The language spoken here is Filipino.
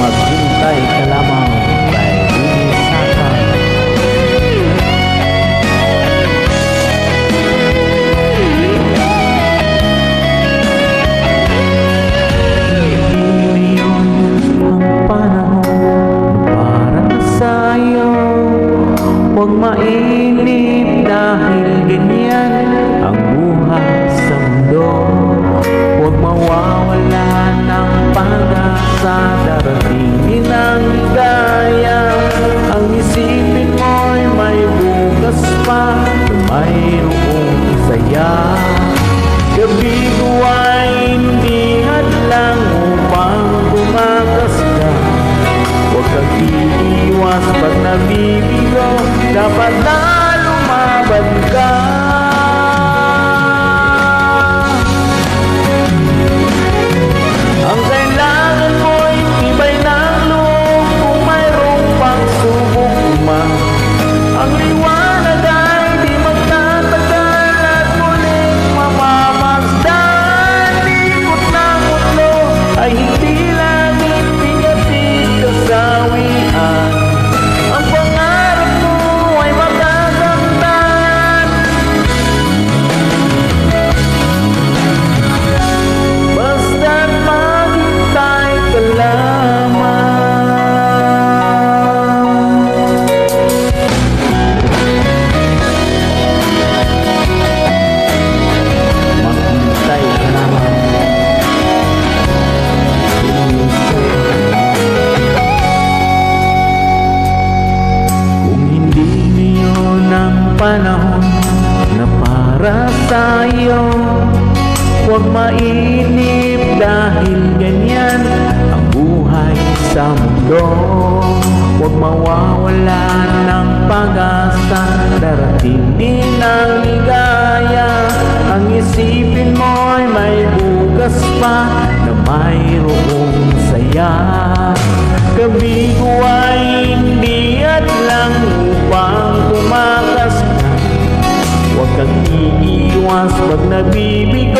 Maghintay ka lamang kay Dini Saka. Ngayon ang panahon para sa'yo. Huwag mainip dahil ganyan ang buhay sa mundo. Huwag mawawala ng pag-asa, darating din ang ligaya. Ang isipin mo'y may bukas pa, mayroong saya. Gabi ko ay hindi hadlang upang tumakas ka. Huwag kang iiwas pag nabibigo, dapat na lumaban ka. Ang kailangan mo'y tibay ng loob kung mayroong pagsubok man. Ang liwanag ay di magtatagal at muling mamamasdan. Ikot ng mundo ay hindi langit, bigatin kasawian. Ang pangarap mo ay matatamtan. Basta't maghintay ka lamang. Maghintay ka lamang. Kung hindi ngayon ang panahon na para sa'yo, huwag mainip dahil ganyan ang buhay sa mundo. Huwag mawawala ng pag-asa, darating din ang ligaya. Ang isipin mo'y may bukas pa, na mayroong saya. Gabi ko ay hindi hadlang upang tumakas ka. Huwag kang iiwas pag nabibig